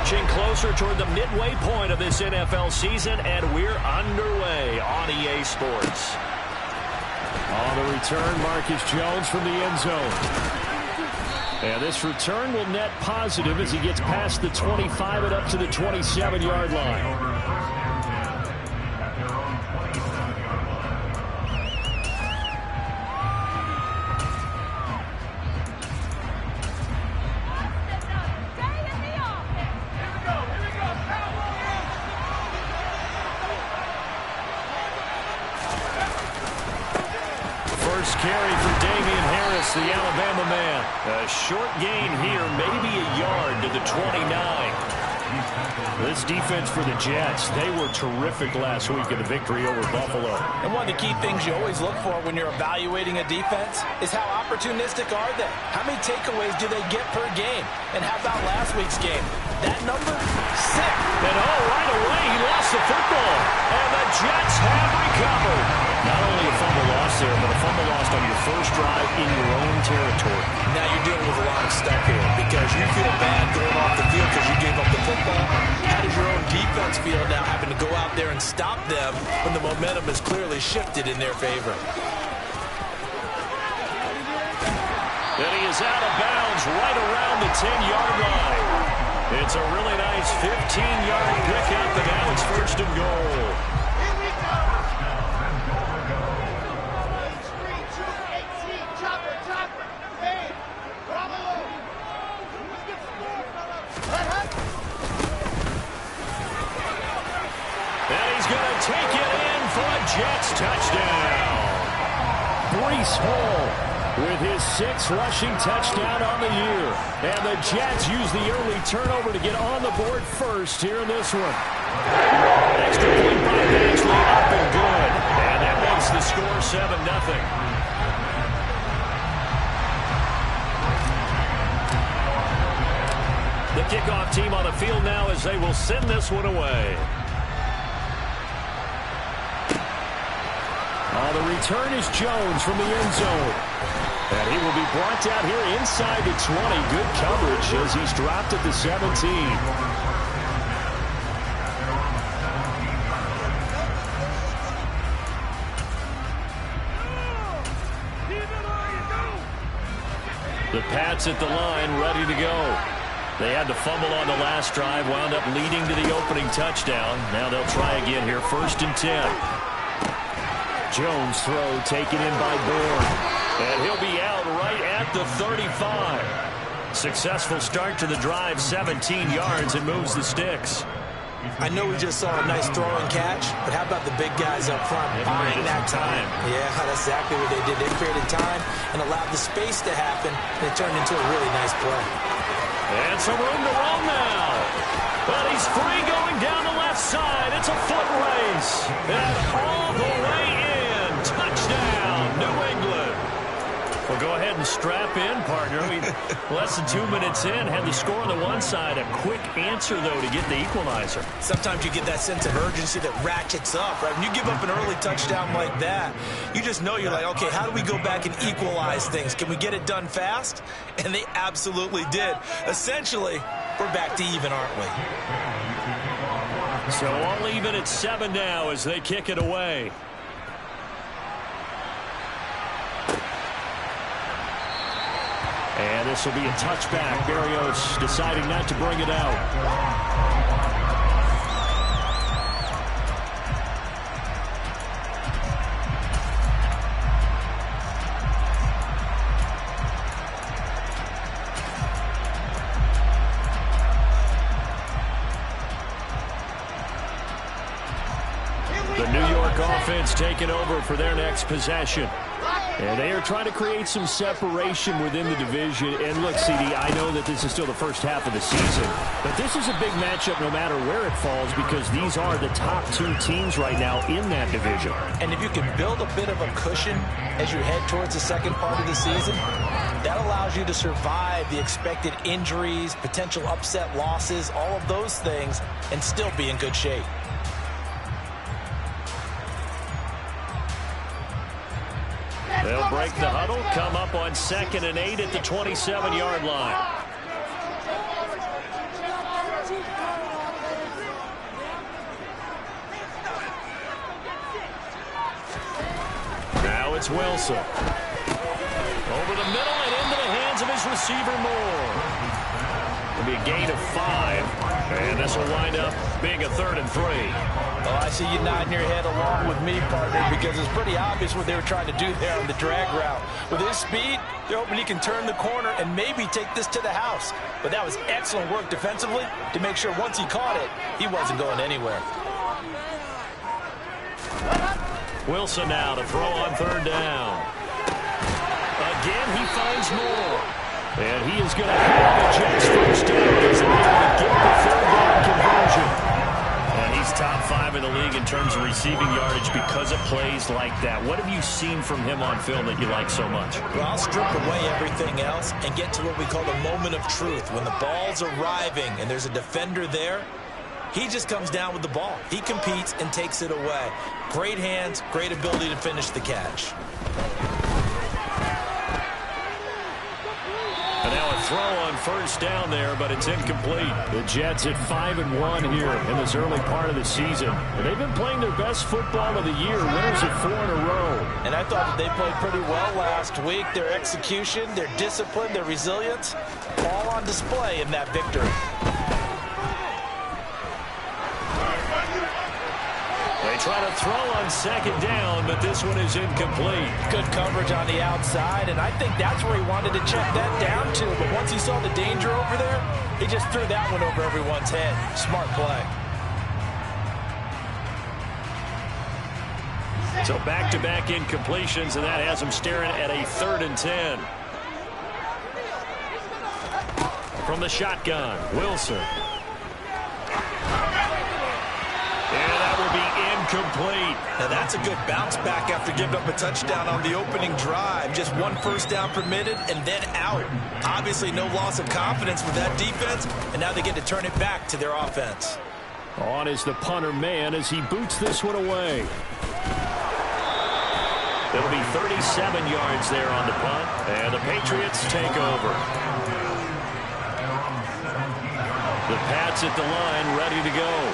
Inching closer toward the midway point of this NFL season, and we're underway on EA Sports. On the return, Marcus Jones from the end zone. And this return will net positive as he gets past the 25 and up to the 27-yard line. Carry for Damian Harris, the Alabama man. A short gain here, maybe a yard to the 29. This defense for the Jets, they were terrific last week in the victory over Buffalo. And one of the key things you always look for when you're evaluating a defense is how opportunistic are they? How many takeaways do they get per game? And how about last week's game? That number? 6. And right away, he lost the football. And the Jets have recovered. Not only a fumble loss there, but a fumble lost on your first drive in your own territory. Now you're dealing with a lot of stuff here because you feel bad going off the field because you gave up the football. How does your own defense feel now having to go out there and stop them when the momentum is clearly shifted in their favor? And he is out of bounds right around the 10-yard line. It's a really nice 15-yard pickup, and now it's first and goal. Take it in for a Jets touchdown. Breece Hall with his 6th rushing touchdown on the year. And the Jets use the early turnover to get on the board first here in this one. Extra point by Beasley, up and good. And that makes the score 7-0. The kickoff team on the field now as they will send this one away. The return is Jones from the end zone. And he will be brought down here inside the 20. Good coverage as he's dropped at the 17. The Pats at the line, ready to go. They had the fumble on the last drive, wound up leading to the opening touchdown. Now they'll try again here, 1st and 10. Jones throw taken in by Bourne. And he'll be out right at the 35. Successful start to the drive, 17 yards, and moves the sticks. I know we just saw a nice throw and catch, but how about the big guys up front buying that time? Yeah, that's exactly what they did. They created time and allowed the space to happen, and it turned into a really nice play. And some room to roll now. But he's free going down the left side. It's a foot race. And all the way in. Touchdown, New England. Well, go ahead and strap in, partner. Less than 2 minutes in, had the score on the one side. A quick answer, though, to get the equalizer. Sometimes you get that sense of urgency that ratchets up, right? When you give up an early touchdown like that, you just know you're like, okay, how do we go back and equalize things? Can we get it done fast? And they absolutely did. Essentially, we're back to even, aren't we? So all even at 7 now as they kick it away. And this will be a touchback. Berrios deciding not to bring it out. The New York offense taking over for their next possession. And they are trying to create some separation within the division. And look, CD, I know that this is still the first half of the season, but this is a big matchup no matter where it falls because these are the top 2 teams right now in that division. And if you can build a bit of a cushion as you head towards the second part of the season, that allows you to survive the expected injuries, potential upset losses, all of those things, and still be in good shape. They'll break the huddle, come up on 2nd and 8 at the 27-yard line. It's Wilson. Over the middle and into the hands of his receiver Moore. It'll be a gain of 5. And this will wind up being a 3rd and 3. Oh, I see you nodding your head along with me, partner, because it's pretty obvious what they were trying to do there on the drag route. With his speed, they're hoping he can turn the corner and maybe take this to the house. But that was excellent work defensively to make sure once he caught it, he wasn't going anywhere. Wilson now to throw on 3rd down. Again, he finds Moore. And he is going to have the Jets first down as they get the 3rd down conversion. And he's top 5 in the league in terms of receiving yardage because of plays like that. What have you seen from him on film that you like so much? Well, I'll strip away everything else and get to what we call the moment of truth. When the ball's arriving and there's a defender there, he just comes down with the ball. He competes and takes it away. Great hands, great ability to finish the catch. And now a throw on 1st down there, but it's incomplete. The Jets at 5-1 here in this early part of the season. And they've been playing their best football of the year, winners of 4 in a row. And I thought that they played pretty well last week. Their execution, their discipline, their resilience, all on display in that victory. They try to throw on 2nd down, but this one is incomplete. Good coverage on the outside, and I think that's where he wanted to check that down to. But once he saw the danger over there, he just threw that one over everyone's head. Smart play. So back-to-back incompletions, and that has him staring at a 3rd and 10. From the shotgun, Wilson. Incomplete. Now that's a good bounce back after giving up a touchdown on the opening drive. Just 1 first down permitted and then out. Obviously no loss of confidence with that defense, and now they get to turn it back to their offense. On is the punter man as he boots this one away. It'll be 37 yards there on the punt, and the Patriots take over. The Pats at the line ready to go.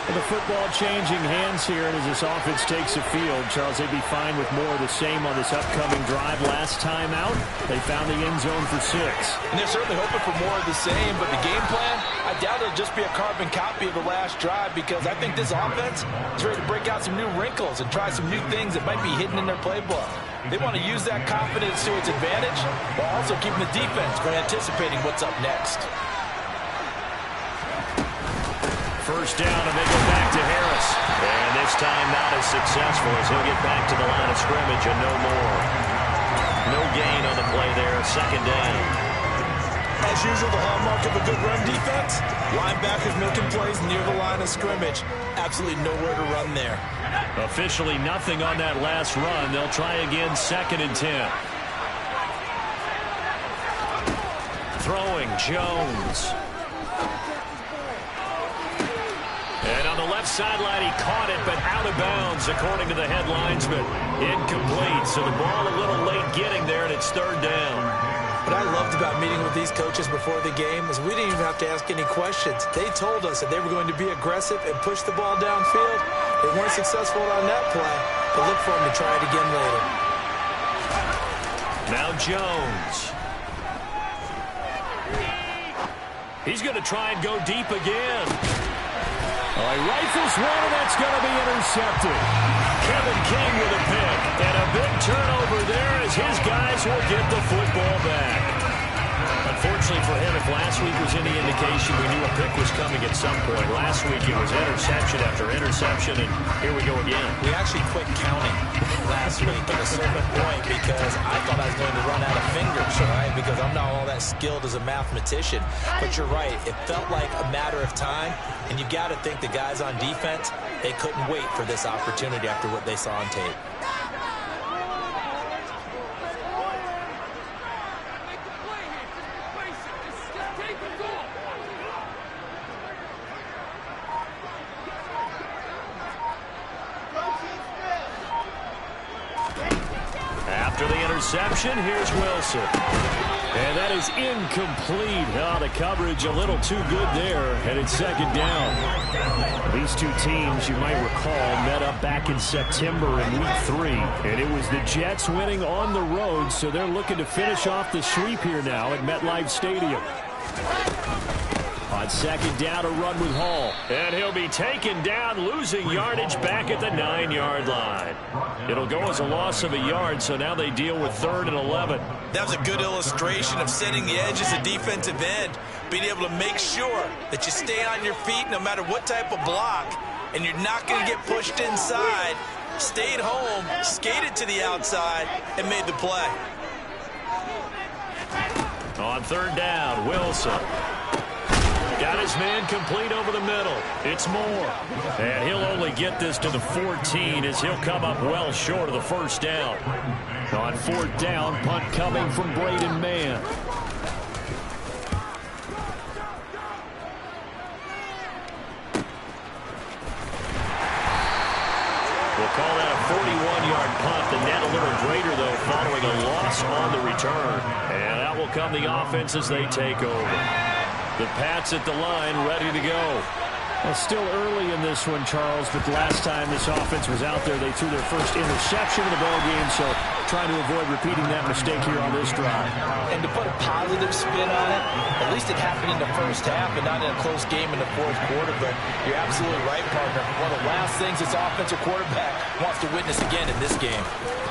The football changing hands here, and as this offense takes the field, Charles, they'd be fine with more of the same on this upcoming drive. Last time out, they found the end zone for 6. And they're certainly hoping for more of the same, but the game plan, I doubt it'll just be a carbon copy of the last drive, because I think this offense is ready to break out some new wrinkles and try some new things that might be hidden in their playbook. They want to use that confidence to its advantage, while also keeping the defense from anticipating what's up next. First down, and they go back to Harris. And this time not as successful as he'll get back to the line of scrimmage and no more. No gain on the play there, 2nd down. As usual, the hallmark of a good run defense, linebackers making plays near the line of scrimmage. Absolutely nowhere to run there. Officially nothing on that last run. They'll try again, 2nd and 10. Throwing, Jones. And on the left sideline, he caught it, but out of bounds, according to the headlines, but incomplete. So the ball a little late getting there, and it's 3rd down. What I loved about meeting with these coaches before the game is we didn't even have to ask any questions. They told us that they were going to be aggressive and push the ball downfield. They weren't successful on that play, but look for them to try it again later. Now Jones. He's going to try and go deep again. He rifles one, and that's going to be intercepted. Kevin King with a pick, and a big turnover there as his guys will get the football back. Unfortunately for him, if last week was any indication, we knew a pick was coming at some point. Last week it was interception after interception, and here we go again. We actually quit counting last week at a certain point because I thought I was going to run out of fingers, right? Because I'm not all that skilled as a mathematician. But you're right, it felt like a matter of time, and you got to think the guys on defense, they couldn't wait for this opportunity after what they saw on tape. After the reception. Here's Wilson. And that is incomplete. Oh, the coverage a little too good there, and it's second down. These two teams, you might recall, met up back in September in Week 3, and it was the Jets winning on the road, so they're looking to finish off the sweep here now at MetLife Stadium. On second down, a run with Hall. And he'll be taken down, losing yardage back at the 9-yard line. It'll go as a loss of a yard, so now they deal with 3rd and 11. That was a good illustration of setting the edge as a defensive end, being able to make sure that you stay on your feet no matter what type of block, and you're not going to get pushed inside. Stayed home, skated to the outside, and made the play. On 3rd down, Wilson. Got his man complete over the middle. It's Moore. And he'll only get this to the 14 as he'll come up well short of the first down. On 4th down, punt coming from Braden Mann. We'll call that a 41-yard punt. The net a little greater, though, following a loss on the return. And out will come the offense as they take over. The Pats at the line, ready to go. Well, still early in this one, Charles, but the last time this offense was out there, they threw their first interception of the ballgame, so trying to avoid repeating that mistake here on this drive. And to put a positive spin on it, at least it happened in the first half and not in a close game in the 4th quarter, but you're absolutely right, partner. One of the last things this offensive quarterback wants to witness again in this game.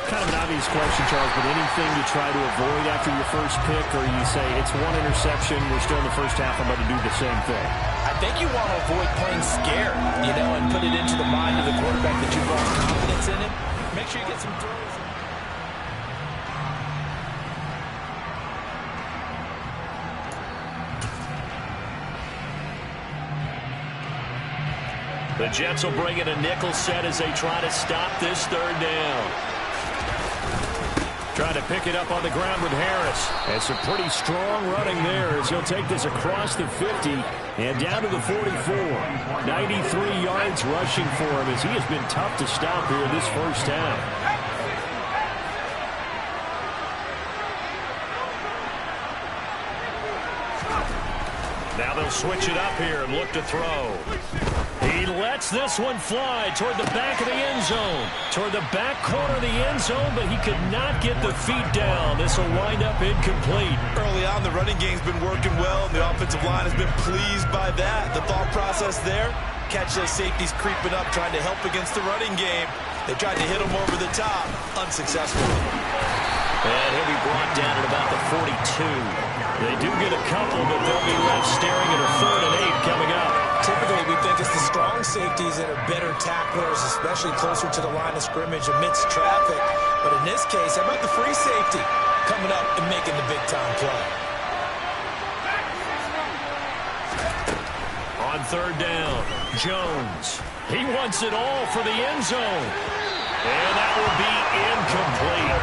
Kind of an obvious question, Charles, but anything you try to avoid after your first pick, or you say it's one interception, we're still in the first half, I'm going to do the same thing? I think you want to avoid playing scared, and put it into the mind of the quarterback that you've lost confidence in him. Make sure you get some throws. The Jets will bring in a nickel set as they try to stop this 3rd down. Trying to pick it up on the ground with Harris. And some pretty strong running there as he'll take this across the 50 and down to the 44. 93 yards rushing for him as he has been tough to stop here this first half. Now they'll switch it up here and look to throw. He lets this one fly toward the back of the end zone. Toward the back corner of the end zone, but he could not get the feet down. This will wind up incomplete. Early on, the running game's been working well, and the offensive line has been pleased by that. The thought process there, catch those safeties creeping up, trying to help against the running game. They tried to hit him over the top. Unsuccessful. And he'll be brought down at about the 42. They do get a couple, but they'll be left staring at a 3rd and 8 coming up. Typically, we think it's the strong safeties that are better tacklers, especially closer to the line of scrimmage amidst traffic. But in this case, how about the free safety coming up and making the big-time play? On 3rd down, Jones. He wants it all for the end zone. And that will be incomplete.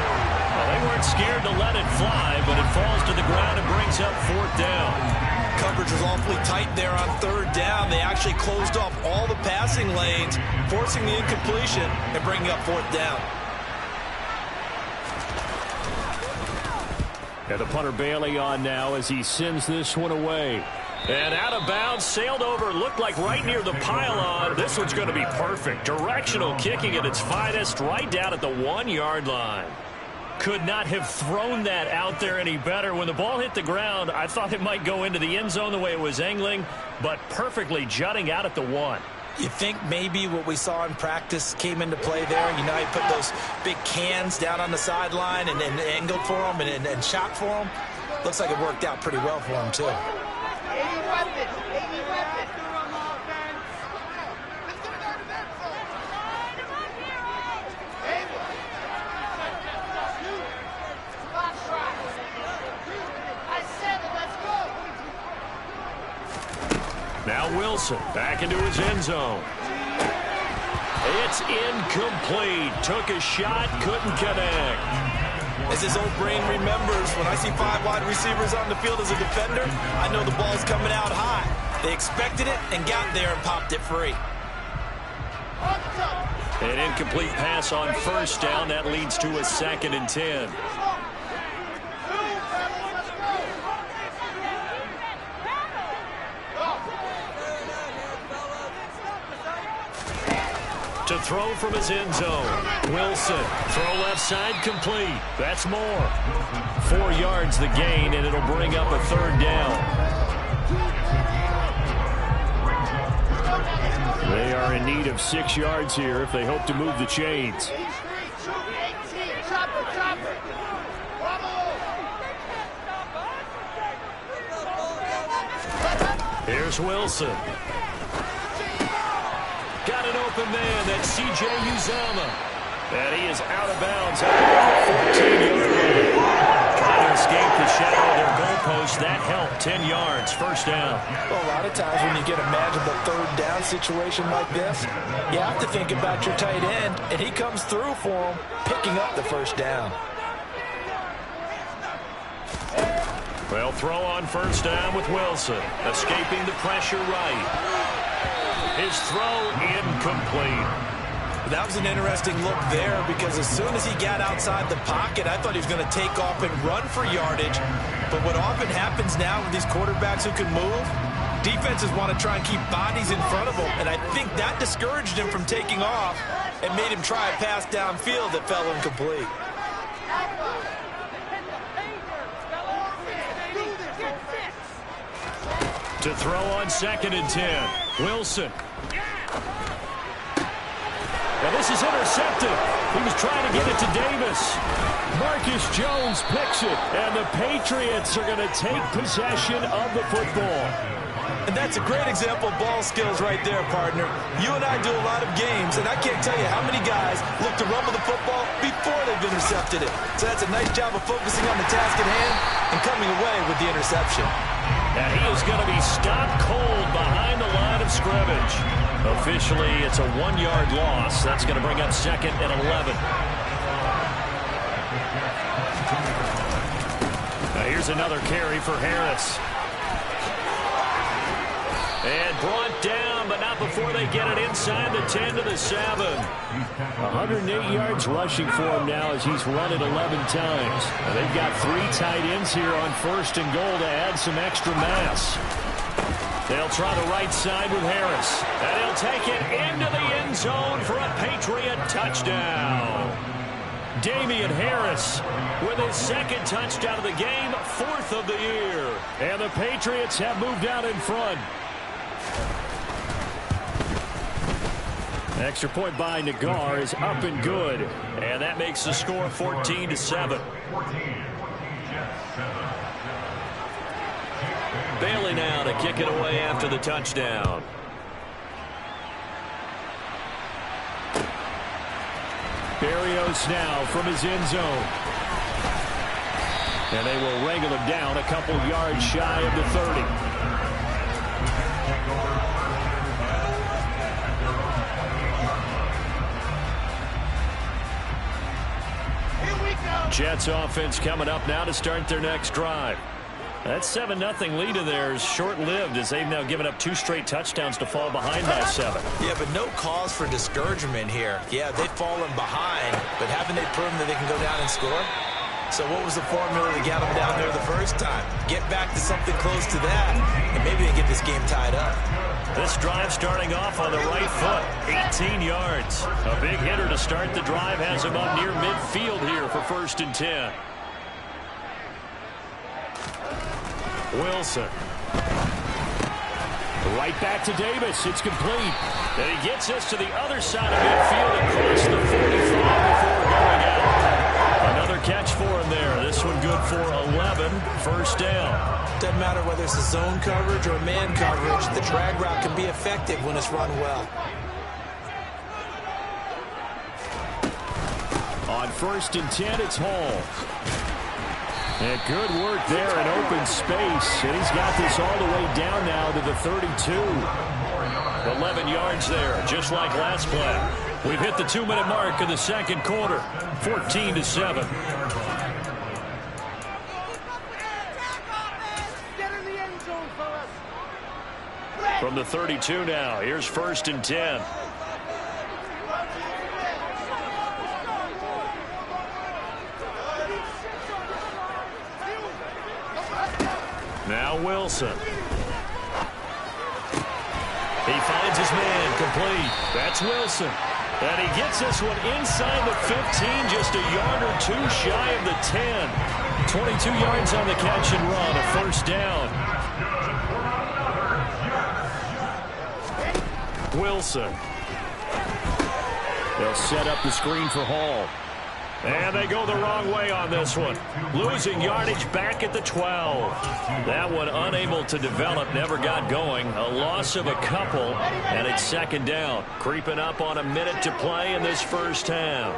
Well, they weren't scared to let it fly, but it falls to the ground and brings up 4th down. Coverage was awfully tight there on 3rd down. They actually closed off all the passing lanes, forcing the incompletion and bringing up 4th down. And the punter Bailey on now as he sends this one away. And out of bounds, sailed over, looked like right near the pylon. This one's going to be perfect. Directional kicking at its finest, right down at the 1-yard line. Could not have thrown that out there any better. When the ball hit the ground, I thought it might go into the end zone the way it was angling, but perfectly jutting out at the 1. You think maybe what we saw in practice came into play there? You know, he put those big cans down on the sideline and angled for them and shot for them. Looks like it worked out pretty well for him, too. Now Wilson back into his end zone. It's incomplete. Took a shot, couldn't connect. As his old brain remembers, when I see 5 wide receivers on the field as a defender, I know the ball's coming out high. They expected it and got there and popped it free. An incomplete pass on 1st down. That leads to a 2nd and 10. To throw from his end zone. Wilson, throw left side, complete. That's more. 4 yards the gain, and it'll bring up a 3rd down. They are in need of 6 yards here if they hope to move the chains. Here's Wilson. Got an open man. That's C.J. Uzomah. And he is out of bounds at the 14-yard line. Trying to escape the shadow of their goalpost. That helped. 10 yards. 1st down. Well, a lot of times when you get a manageable 3rd down situation like this, you have to think about your tight end, and he comes through for him, picking up the 1st down. Well, throw on 1st down with Wilson. Escaping the pressure right. His throw incomplete. That was an interesting look there because as soon as he got outside the pocket, I thought he was going to take off and run for yardage. But what often happens now with these quarterbacks who can move, defenses want to try and keep bodies in front of him. And I think that discouraged him from taking off and made him try a pass downfield that fell incomplete. To throw on 2nd and 10. Wilson. Now this is intercepted. He was trying to get it to Davis. Marcus Jones picks it, and the Patriots are going to take possession of the football. And that's a great example of ball skills right there, partner. You and I do a lot of games, and I can't tell you how many guys look to run with the football before they've intercepted it. So that's a nice job of focusing on the task at hand and coming away with the interception. And he is going to be stopped cold behind the line of scrimmage. Officially, it's a 1-yard loss. That's going to bring up 2nd and 11. Now here's another carry for Harris. And brought down, but not before they get it inside the 10 to the 7. 108 yards rushing for him now as he's run it 11 times. And they've got 3 tight ends here on 1st and goal to add some extra mass. They'll try the right side with Harris. And he'll take it into the end zone for a Patriot touchdown. Damian Harris with his 2nd touchdown of the game, 4th of the year. And the Patriots have moved out in front. Extra point by Nagar is up and good. And that makes the score 14-7. Bailey now to kick it away after the touchdown. Berrios now from his end zone. And they will wrangle him down a couple yards shy of the 30. Jets offense coming up now to start their next drive. That 7-0 lead of theirs short-lived as they've now given up 2 straight touchdowns to fall behind by 7. Yeah, but no cause for discouragement here. Yeah, they've fallen behind, but haven't they proven that they can go down and score? So what was the formula to get them down there the first time? Get back to something close to that, and maybe they get this game tied up. This drive starting off on the right foot, 18 yards. A big hitter to start the drive has him up near midfield here for 1st and 10. Wilson. Right back to Davis. It's complete. And he gets us to the other side of midfield and across the 45 before going out. Another catch for him there. This one good for 11. 1st down. Doesn't matter whether it's a zone coverage or man coverage. The drag route can be effective when it's run well. On 1st and 10, it's Hall. And good work there in open space. And he's got this all the way down now to the 32. 11 yards there, just like last play. We've hit the 2-minute mark of the 2nd quarter. 14-7. From the 32 now, here's 1st and 10. Now Wilson. He finds his man complete. That's Wilson. And he gets this one inside the 15, just a yard or two shy of the 10. 22 yards on the catch and run, a first down. Wilson. They'll set up the screen for Hall. And they go the wrong way on this one. Losing yardage back at the 12. That one unable to develop, never got going. A loss of a couple, and it's second down. Creeping up on a minute to play in this first half.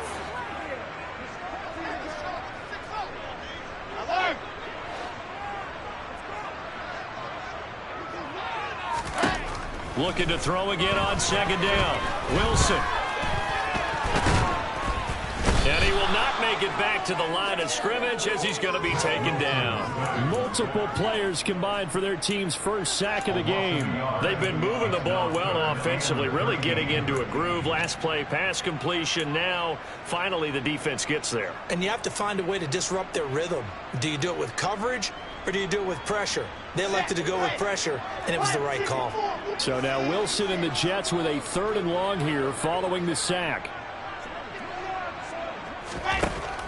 Looking to throw again on second down. Wilson. And he will not make it back to the line of scrimmage as he's going to be taken down. Multiple players combined for their team's first sack of the game. They've been moving the ball well offensively, really getting into a groove. Last play, pass completion. Now, finally, the defense gets there. And you have to find a way to disrupt their rhythm. Do you do it with coverage or do you do it with pressure? They elected to go with pressure, and it was the right call. So now Wilson and the Jets with a 3rd and long here following the sack.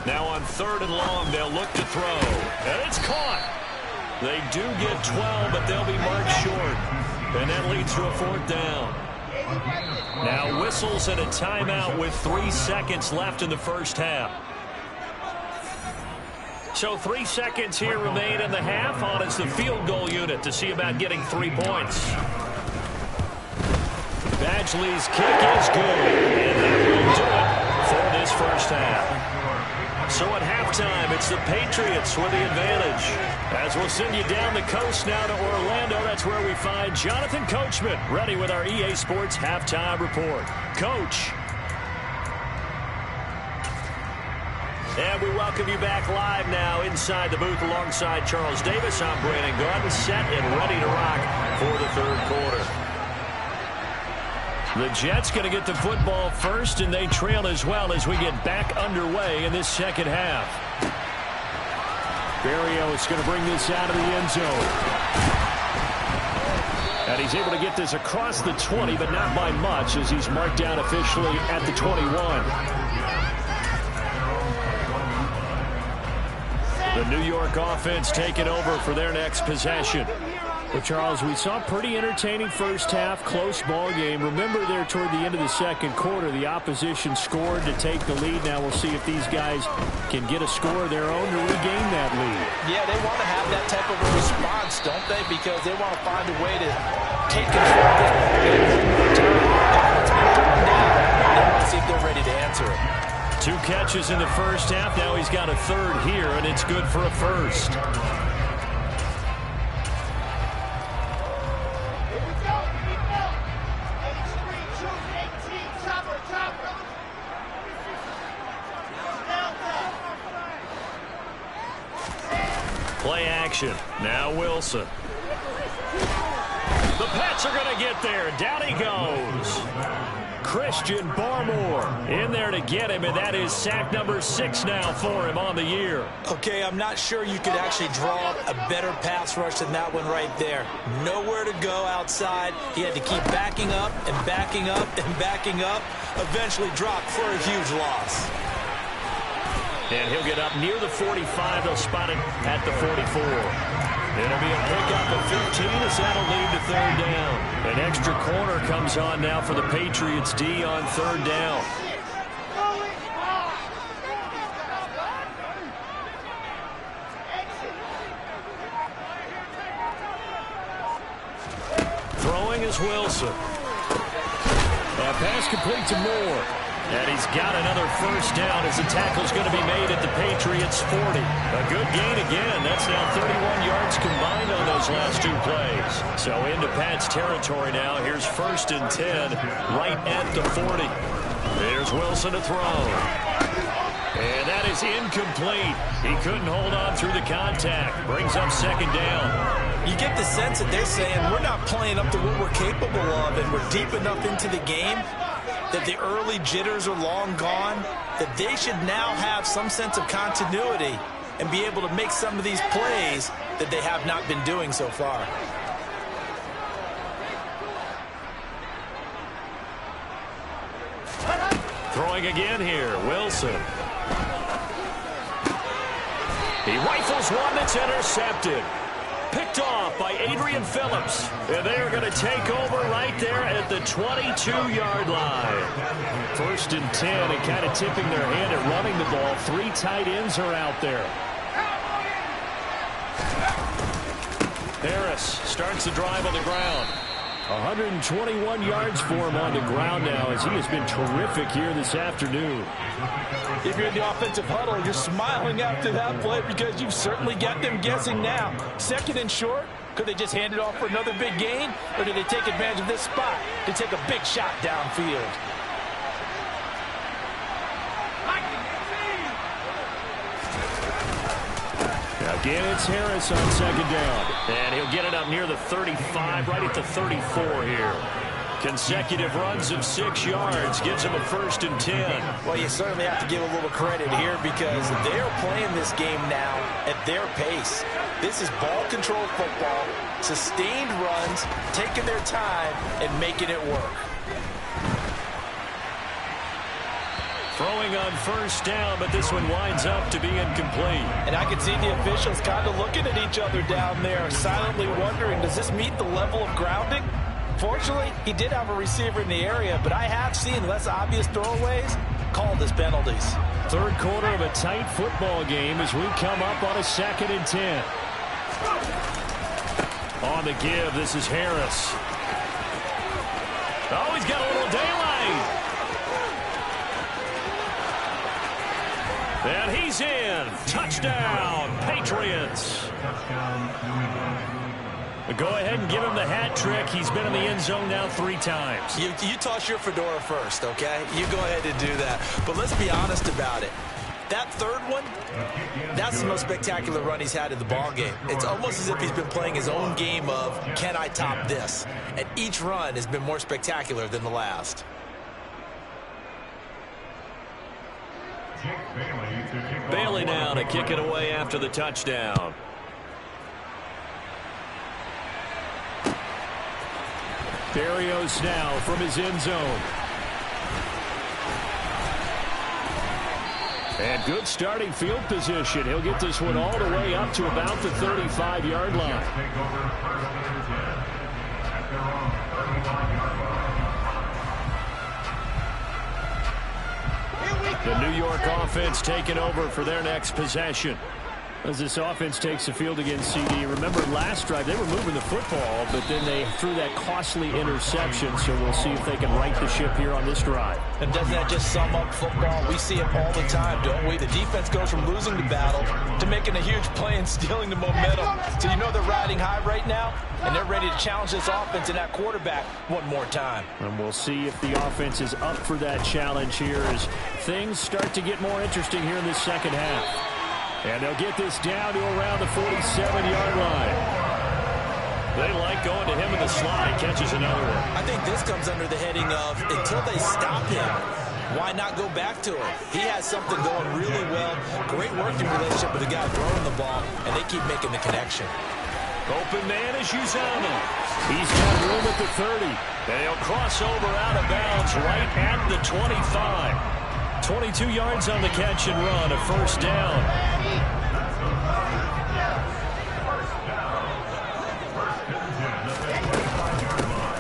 Now on 3rd and long, they'll look to throw. And it's caught. They do get 12, but they'll be marked short. And that leads to a 4th down. Now whistles and a timeout with 3 seconds left in the first half. So 3 seconds here remain in the half. On is the field goal unit to see about getting 3 points. Badgley's kick is good. And that will do it for this first half. So at halftime, it's the Patriots with the advantage. As we'll send you down the coast now to Orlando, that's where we find Jonathan Coachman, ready with our EA Sports Halftime Report. Coach. And we welcome you back live now inside the booth alongside Charles Davis. I'm Brandon Garden, set and ready to rock for the 3rd quarter. The Jets going to get the football first, and they trail as well as we get back underway in this second half. Berrios is going to bring this out of the end zone. And he's able to get this across the 20, but not by much, as he's marked down officially at the 21. The New York offense taking over for their next possession. Well, Charles, we saw a pretty entertaining first half, close ball game. Remember there toward the end of the second quarter, the opposition scored to take the lead. Now we'll see if these guys can get a score of their own to regain that lead. Yeah, they want to have that type of a response, don't they? Because they want to find a way to take control of this ball game. It's been thrown down. They want to see if they're ready to answer it. 2 catches in the first half. Now he's got a 3rd here, and it's good for a first. Play action. Now Wilson. The Pats are going to get there. Down he goes. Christian Barmore in there to get him, and that is sack number 6 now for him on the year. Okay, I'm not sure you could actually draw a better pass rush than that one right there. Nowhere to go outside. He had to keep backing up and backing up and backing up. Eventually dropped for a huge loss. And he'll get up near the 45. They'll spot it at the 44. It'll be a pickup of 15 as that'll lead to 3rd down. An extra corner comes on now for the Patriots D on 3rd down. Throwing is Wilson. That pass complete to Moore. And he's got another first down as the tackle's going to be made at the Patriots' 40. A good gain again. That's now 31 yards combined on those last 2 plays. So into Pat's territory now. Here's 1st and 10 right at the 40. There's Wilson to throw. And that is incomplete. He couldn't hold on through the contact. Brings up 2nd down. You get the sense that they're saying we're not playing up to what we're capable of, and we're deep enough into the game that the early jitters are long gone, that they should now have some sense of continuity and be able to make some of these plays that they have not been doing so far. Throwing again here, Wilson. He rifles one that's intercepted. Picked off by Adrian Phillips. And they are going to take over right there at the 22-yard line. 1st and 10, and kind of tipping their hand at running the ball. 3 tight ends are out there. Harris starts the drive on the ground. 121 yards for him on the ground now, as he has been terrific here this afternoon. If you're in the offensive huddle, you're smiling after that play because you've certainly got them guessing now. 2nd and short, could they just hand it off for another big gain? Or do they take advantage of this spot to take a big shot downfield? Again, it's Harris on 2nd down. And he'll get it up near the 35, right at the 34 here. Consecutive runs of 6 yards gives him a 1st and 10. Well, you certainly have to give a little credit here because they're playing this game now at their pace. This is ball control football, sustained runs, taking their time and making it work. Throwing on 1st down, but this one winds up to be incomplete. And I can see the officials kind of looking at each other down there, silently wondering, does this meet the level of grounding? Fortunately, he did have a receiver in the area, but I have seen less obvious throwaways called as penalties. 3rd quarter of a tight football game as we come up on a 2nd and 10. On the give, this is Harris. Oh, he's got a little daylight. And he's in. Touchdown, Patriots. Go ahead and give him the hat trick. He's been in the end zone now 3 times. You toss your fedora first, okay? You go ahead and do that. But let's be honest about it. That 3rd one, that's the most spectacular run he's had in the ball game. It's almost as if he's been playing his own game of, can I top this? And each run has been more spectacular than the last. Bailey now to kick it away after the touchdown. Berrios now from his end zone. And good starting field position. He'll get this one all the way up to about the 35-yard line. The New York offense taking over for their next possession. As this offense takes the field against CD. Remember last drive they were moving the football, but then they threw that costly interception, so we'll see if they can right the ship here on this drive. And doesn't that just sum up football? We see it all the time, don't we? The defense goes from losing the battle to making a huge play and stealing the momentum. So you know they're riding high right now, and they're ready to challenge this offense and that quarterback one more time. And we'll see if the offense is up for that challenge here as things start to get more interesting here in the 2nd half. And they'll get this down to around the 47-yard line. They like going to him in the slot. He catches another one. I think this comes under the heading of, until they stop him, why not go back to him? He has something going really well. Great working relationship with the guy throwing the ball, and they keep making the connection. Open man is Uzama. He's got room at the 30. And he'll cross over out of bounds right at the 25. 22 yards on the catch and run, a 1st down.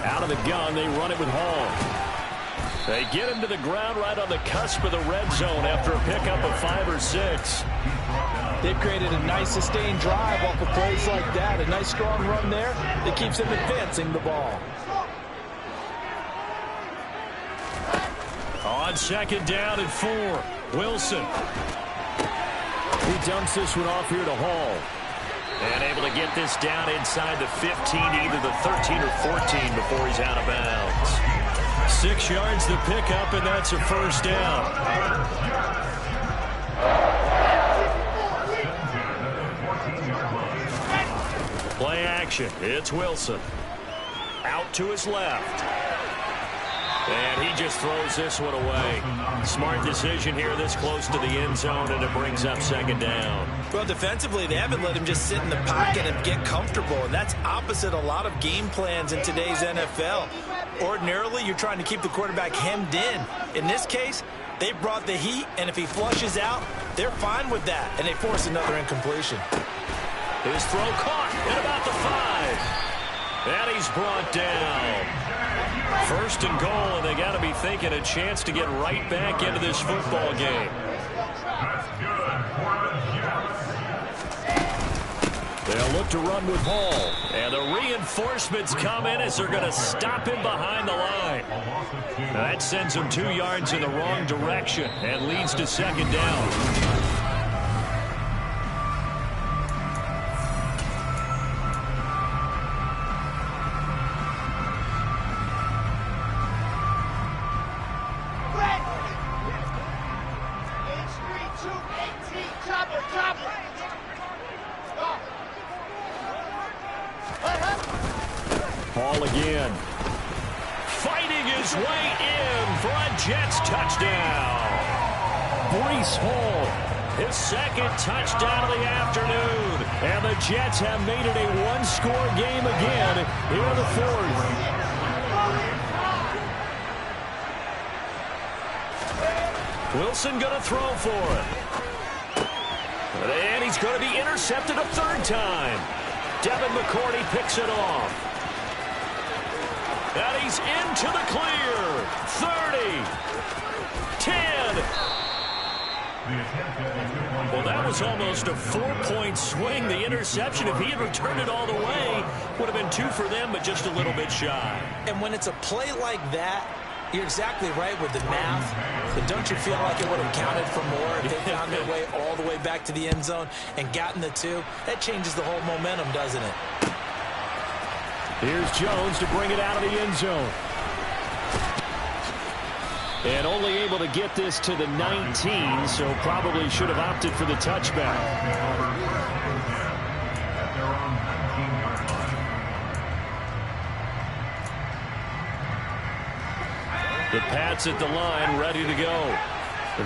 Out of the gun, they run it with Hall. They get him to the ground right on the cusp of the red zone after a pickup of 5 or 6. They've created a nice sustained drive off of plays like that. A nice strong run there that keeps them advancing the ball. On 2nd down and 4, Wilson. He dumps this one off here to Hall. And able to get this down inside the 15, either the 13 or 14 before he's out of bounds. 6 yards the pickup, and that's a 1st down. Play action. It's Wilson. Out to his left. And he just throws this one away. Smart decision here this close to the end zone, and it brings up 2nd down. Well, defensively, they haven't let him just sit in the pocket and get comfortable, and that's opposite a lot of game plans in today's NFL. Ordinarily, you're trying to keep the quarterback hemmed in. In this case, They brought the heat, and if he flushes out, they're fine with that, and they force another incompletion. His throw caught at about the 5. And he's brought down. First and goal, and they got to be thinking a chance to get right back into this football game. They'll look to run with ball. And the reinforcements come in as they're going to stop him behind the line. Now that sends him 2 yards in the wrong direction and leads to second down. Hall again. Fighting his way in for a Jets touchdown. Breece Hall, his second touchdown of the afternoon. And the Jets have made it a one-score game again here in the 4th. Wilson going to throw for it. And he's going to be intercepted a 3rd time. Devin McCourty picks it off. And he's into the clear. 30. 10. Well, that was almost a 4-point swing. The interception, if he had returned it all the way, would have been 2 for them, but just a little bit shy. And when it's a play like that, you're exactly right with the math. But don't you feel like it would have counted for more if they found their way all the way back to the end zone and gotten the 2? That changes the whole momentum, doesn't it? Here's Jones to bring it out of the end zone. And only able to get this to the 19, so probably should have opted for the touchback. The Pats at the line, ready to go.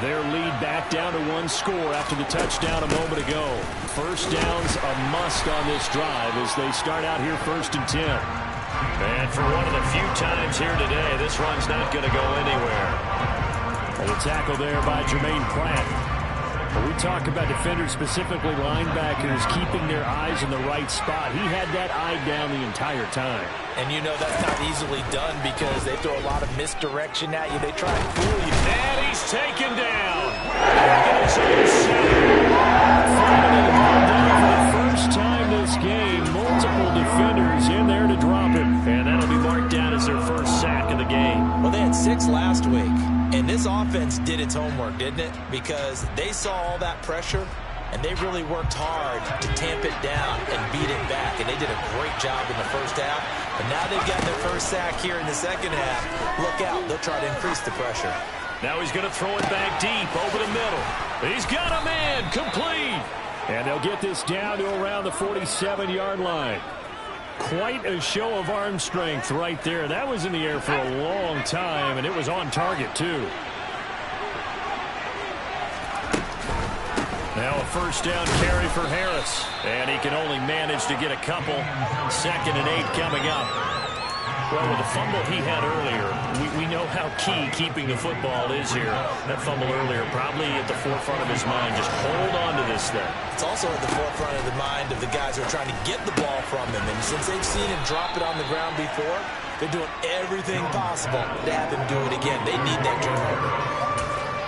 Their lead back down to 1 score after the touchdown a moment ago. First down's a must on this drive as they start out here 1st and 10. And for one of the few times here today, this run's not going to go anywhere. And the tackle there by Jermaine Pratt. When we talk about defenders, specifically linebackers, keeping their eyes in the right spot, he had that eye down the entire time. And you know that's not easily done because they throw a lot of misdirection at you. They try to fool you. And he's taken down. Back in his own center. Finally brought down for the first time this game. Multiple defenders in there to drop him. And that'll be marked down as their first sack of the game. Well, they had 6 last week. And this offense did its homework, didn't it? Because they saw all that pressure, and they really worked hard to tamp it down and beat it back. And they did a great job in the first half. But now they've got their first sack here in the second half. Look out. They'll try to increase the pressure. Now he's going to throw it back deep over the middle. He's got a man complete. And they'll get this down to around the 47-yard line. Quite a show of arm strength right there. That was in the air for a long time, and it was on target, too. Now a first down carry for Harris. And he can only manage to get a couple. 2nd and 8 coming up. Well, with the fumble he had earlier, we know how key keeping the football is here. That fumble earlier probably at the forefront of his mind. Just hold on to this thing. It's also at the forefront of the mind of the guys who are trying to get the ball from him. And since they've seen him drop it on the ground before, they're doing everything possible to have him do it again. They need that turnover.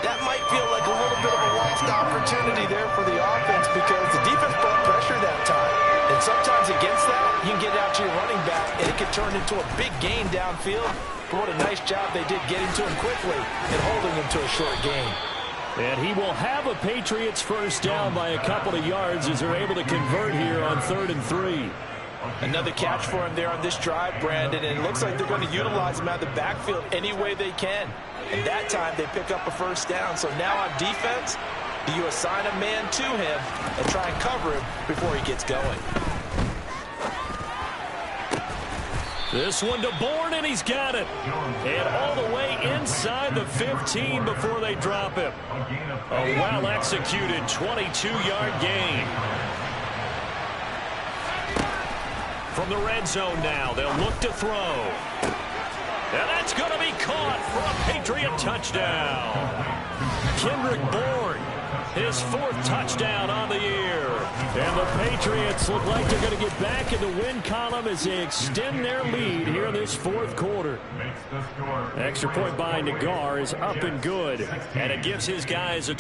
That might feel like a little bit of a lost opportunity there for the offense because the defense brought pressure that time. And sometimes against that, you can get out to your running back, and it can turn into a big gain downfield. But what a nice job they did getting to him quickly and holding him to a short gain. And he will have a Patriots first down by a couple of yards as they're able to convert here on 3rd and 3. Another catch for him there on this drive, Brandon, and it looks like they're going to utilize him out of the backfield any way they can. And that time they pick up a first down. So now on defense, do you assign a man to him and try and cover him before he gets going? This one to Bourne, and he's got it. And all the way inside the 15 before they drop him. A well-executed 22-yard gain. From the red zone now, they'll look to throw. And that's going to be caught for a Patriot touchdown. Kendrick Bourne, his 4th touchdown on the year. And the Patriots look like they're going to get back in the win column as they extend their lead here in this 4th quarter. Extra point by Nagar is up and good. And it gives his guys a